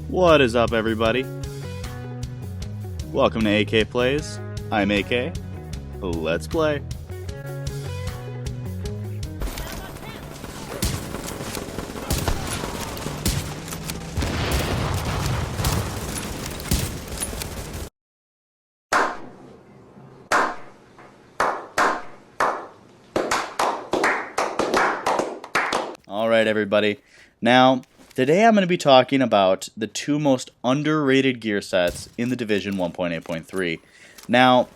What is up, everybody? Welcome to AK Plays. I'm AK. Let's play. Alright, everybody. Now, today I'm going to be talking about the two most underrated gear sets in the Division 1.8.3. Now,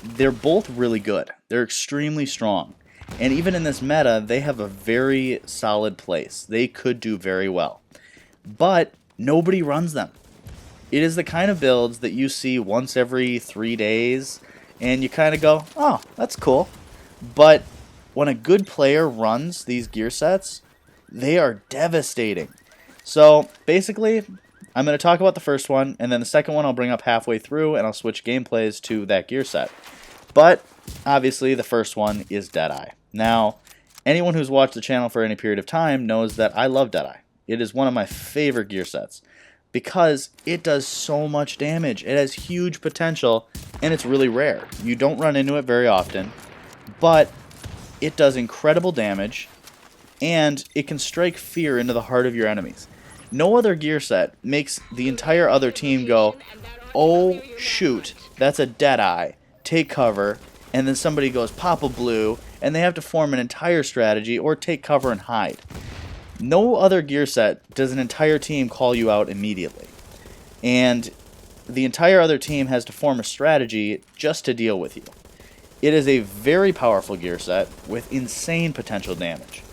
they're both really good. They're extremely strong. And even in this meta, they have a very solid place. They could do very well. But nobody runs them. It is the kind of builds that you see once every 3 days, and you kind of go, oh, that's cool. But when a good player runs these gear sets, they are devastating. So basically, I'm going to talk about the first one, and then the second one I'll bring up halfway through, and I'll switch gameplays to that gear set. But obviously, the first one is Deadeye. Now, anyone who's watched the channel for any period of time knows that I love Deadeye. It is one of my favorite gear sets because it does so much damage. It has huge potential, and it's really rare. You don't run into it very often, but it does incredible damage, and it can strike fear into the heart of your enemies. No other gear set makes the entire other team go, oh shoot, that's a Deadeye, take cover, and then somebody goes pop a blue, and they have to form an entire strategy or take cover and hide. No other gear set does an entire team call you out immediately. And the entire other team has to form a strategy just to deal with you. It is a very powerful gear set with insane potential damage.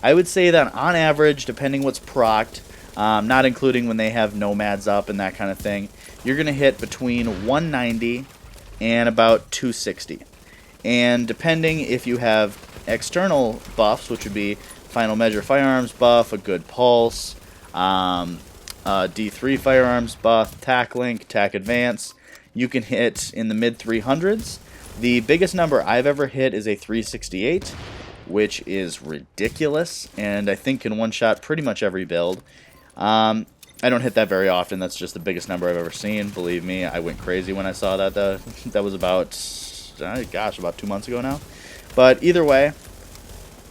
I would say that on average, depending what's procced, not including when they have nomads up and that kind of thing, you're going to hit between 190 and about 260. And depending if you have external buffs, which would be final measure firearms buff, a good pulse, D3 firearms buff, tac link, tac advance, you can hit in the mid 300s. The biggest number I've ever hit is a 368, which is ridiculous, and I think can one-shot pretty much every build. I don't hit that very often. That's just the biggest number I've ever seen. Believe me, I went crazy when I saw that. That was about, about 2 months ago now. But either way,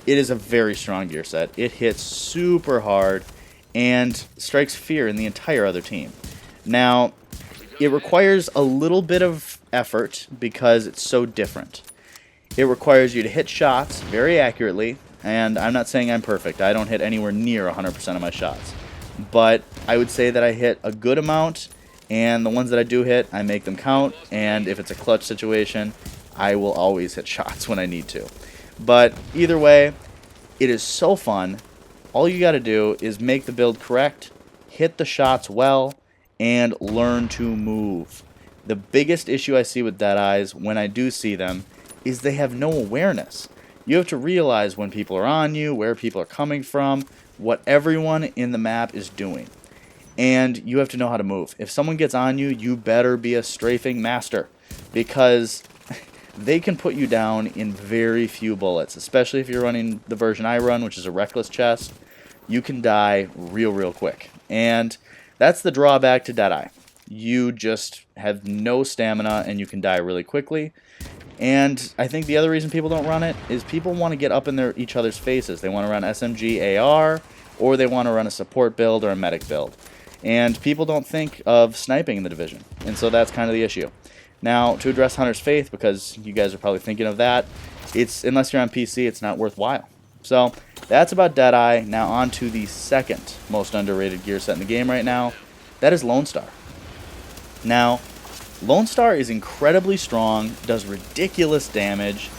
it is a very strong gear set. It hits super hard and strikes fear in the entire other team. Now, it requires a little bit of effort because it's so different. It requires you to hit shots very accurately, and I'm not saying I'm perfect. I don't hit anywhere near 100% of my shots. But I would say that I hit a good amount, and the ones that I do hit, I make them count, and if it's a clutch situation, I will always hit shots when I need to. But either way, it is so fun. All you gotta do is make the build correct, hit the shots well, and learn to move. The biggest issue I see with Deadeyes, when I do see them, is they have no awareness. You have to realize when people are on you, where people are coming from, what everyone in the map is doing. And you have to know how to move. If someone gets on you, you better be a strafing master, because they can put you down in very few bullets, especially if you're running the version I run, which is a reckless chest. You can die real quick. And that's the drawback to Deadeye. You just have no stamina and you can die really quickly. And I think the other reason people don't run it is people want to get up in each other's faces. They want to run SMG AR, or they want to run a support build or a medic build. And people don't think of sniping in the Division. And so that's kind of the issue. Now, to address Hunter's Faith, because you guys are probably thinking of that, unless you're on PC, it's not worthwhile. So that's about Deadeye. Now on to the second most underrated gear set in the game right now. That is Lone Star. Now, Lone Star is incredibly strong, does ridiculous damage,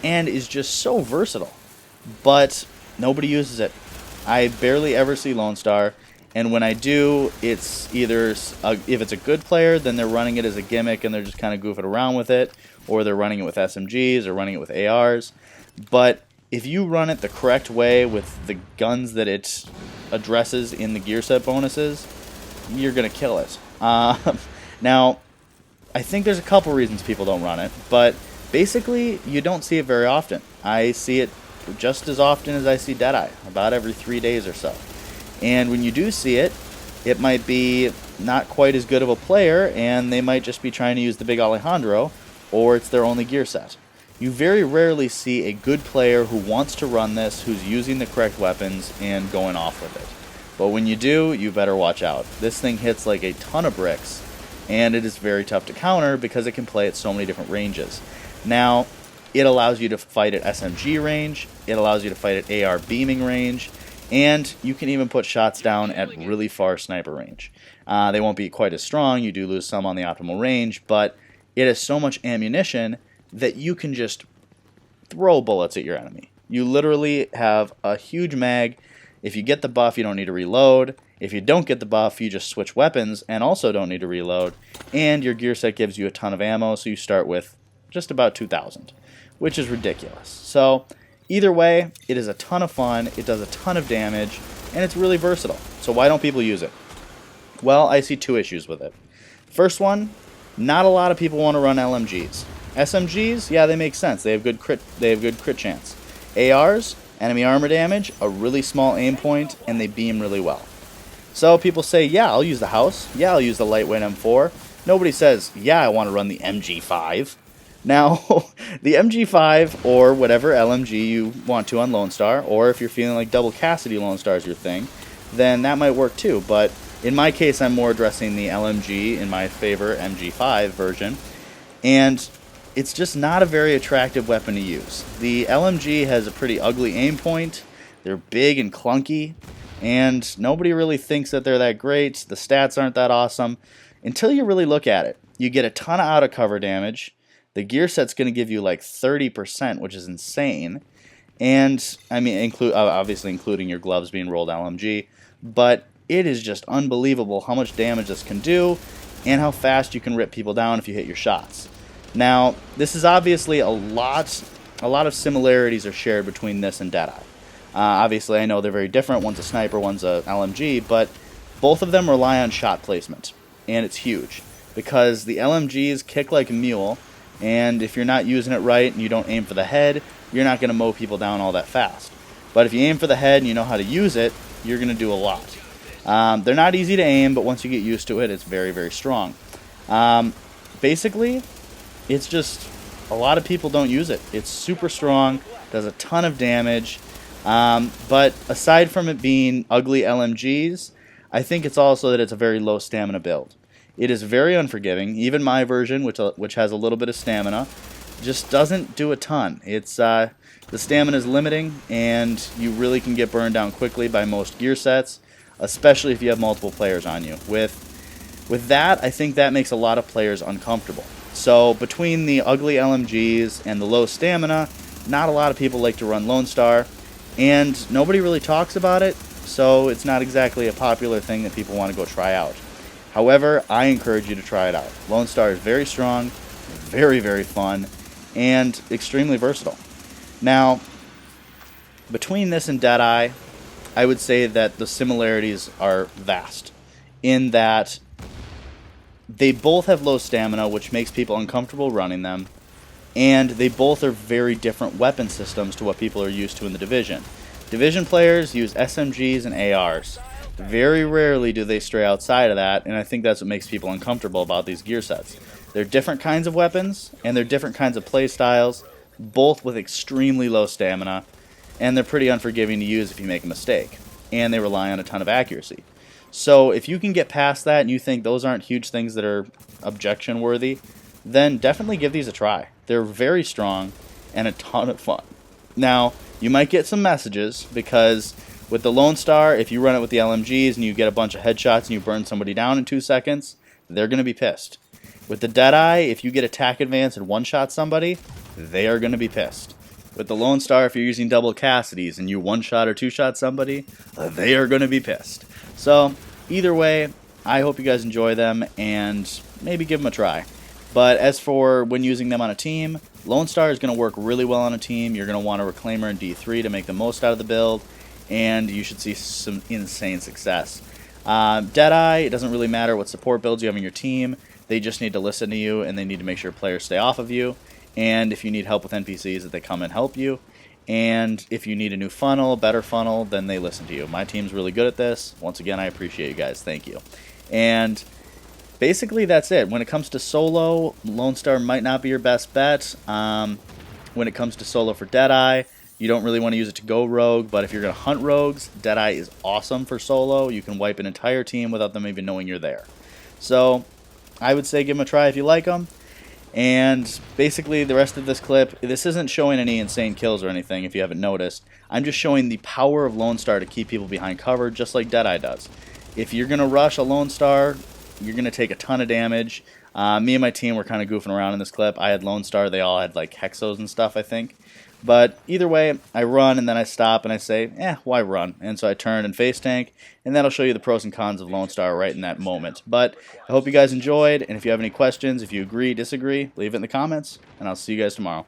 and is just so versatile. But nobody uses it. I barely ever see Lone Star, and when I do, it's either, if it's a good player, then they're running it as a gimmick and they're just kind of goofing around with it, or they're running it with SMGs or running it with ARs. But if you run it the correct way with the guns that it addresses in the gear set bonuses, you're going to kill it. Now, I think there's a couple reasons people don't run it, but basically, you don't see it very often. I see it just as often as I see Deadeye, about every 3 days or so. And when you do see it, it might be not quite as good of a player, and they might just be trying to use the big Alejandro, or it's their only gear set. You very rarely see a good player who wants to run this, who's using the correct weapons, and going off with it. But when you do, you better watch out. This thing hits like a ton of bricks, and it is very tough to counter because it can play at so many different ranges. Now, it allows you to fight at SMG range, it allows you to fight at AR beaming range, and you can even put shots down at really far sniper range. They won't be quite as strong, you do lose some on the optimal range, but it has so much ammunition that you can just throw bullets at your enemy. You literally have a huge mag. If you get the buff, you don't need to reload. If you don't get the buff, you just switch weapons and also don't need to reload. And your gear set gives you a ton of ammo, so you start with just about 2,000, which is ridiculous. So either way, it is a ton of fun, it does a ton of damage, and it's really versatile. So why don't people use it? Well, I see two issues with it. First one, not a lot of people want to run LMGs. SMGs, yeah, they make sense. They have good crit chance. ARs, enemy armor damage, a really small aim point, and they beam really well. So people say, yeah, I'll use the house. Yeah, I'll use the lightweight M4. Nobody says, yeah, I want to run the MG5. Now, the MG5 or whatever LMG you want to on Lone Star, or if you're feeling like double Cassidy Lone Star is your thing, then that might work too. But in my case, I'm more addressing the LMG in my favor MG5 version, and it's just not a very attractive weapon to use. The LMG has a pretty ugly aim point, they're big and clunky, and nobody really thinks that they're that great. The stats aren't that awesome until you really look at it. You get a ton of out of cover damage. The gear set's going to give you like 30%, which is insane. And I mean, obviously including your gloves being rolled LMG, but it is just unbelievable how much damage this can do and how fast you can rip people down if you hit your shots. Now, this is obviously a lot of similarities are shared between this and Deadeye. Obviously, I know they're very different. One's a sniper, one's a LMG, but both of them rely on shot placement, and it's huge because the LMGs kick like a mule, and if you're not using it right and you don't aim for the head, you're not going to mow people down all that fast. But if you aim for the head and you know how to use it, you're going to do a lot. They're not easy to aim, but once you get used to it, it's very, very strong. Basically, it's just a lot of people don't use it. It's super strong, does a ton of damage, but aside from it being ugly LMGs, I think it's also that it's a very low stamina build. It is very unforgiving. Even my version, which has a little bit of stamina, just doesn't do a ton. It's the stamina is limiting, and you really can get burned down quickly by most gear sets, especially if you have multiple players on you. With that, I think that makes a lot of players uncomfortable. So between the ugly LMGs and the low stamina, not a lot of people like to run Lone Star, and nobody really talks about it, so it's not exactly a popular thing that people want to go try out. However, I encourage you to try it out. Lone Star is very strong, very, very fun, and extremely versatile. Now, between this and Deadeye, I would say that the similarities are vast, in that they both have low stamina, which makes people uncomfortable running them, and they both are very different weapon systems to what people are used to in the Division. Division players use SMGs and ARs. Very rarely do they stray outside of that, and I think that's what makes people uncomfortable about these gear sets. They're different kinds of weapons, and they're different kinds of play styles, both with extremely low stamina, and they're pretty unforgiving to use if you make a mistake, and they rely on a ton of accuracy. So if you can get past that and you think those aren't huge things that are objection worthy, then definitely give these a try. They're very strong and a ton of fun. Now, you might get some messages because with the Lone Star, if you run it with the LMGs and you get a bunch of headshots and you burn somebody down in 2 seconds, they're going to be pissed. With the Deadeye, if you get attack advance and one-shot somebody, they are going to be pissed. With the Lone Star, if you're using double Cassidy's and you one-shot or two-shot somebody, they are going to be pissed. So, either way, I hope you guys enjoy them and maybe give them a try. But as for when using them on a team, Lone Star is going to work really well on a team. You're going to want a Reclaimer in D3 to make the most out of the build, and you should see some insane success. Deadeye, it doesn't really matter what support builds you have on your team. They just need to listen to you, and they need to make sure players stay off of you. And if you need help with NPCs, that they come and help you. And if you need a new funnel, better funnel, then they listen to you. My team's really good at this. Once again, I appreciate you guys. Thank you. And basically, that's it. When it comes to solo, Lone Star might not be your best bet. When it comes to solo for Deadeye, you don't really want to use it to go rogue, but if you're going to hunt rogues, Deadeye is awesome for solo. You can wipe an entire team without them even knowing you're there. So I would say give them a try if you like them. And basically the rest of this clip, this isn't showing any insane kills or anything if you haven't noticed. I'm just showing the power of Lone Star to keep people behind cover just like Deadeye does. If you're going to rush a Lone Star, you're going to take a ton of damage. Me and my team were kind of goofing around in this clip. I had Lone Star, they all had like Hexos and stuff I think. But either way, I run and then I stop and I say, why run? And so I turn and face tank, and that'll show you the pros and cons of Lone Star right in that moment. But I hope you guys enjoyed, and if you have any questions, if you agree, disagree, leave it in the comments, and I'll see you guys tomorrow.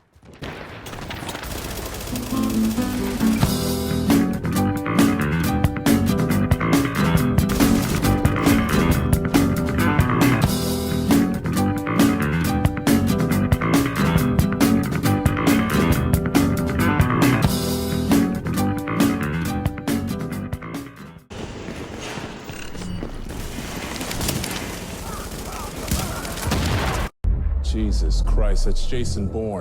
Jesus Christ, that's Jason Bourne.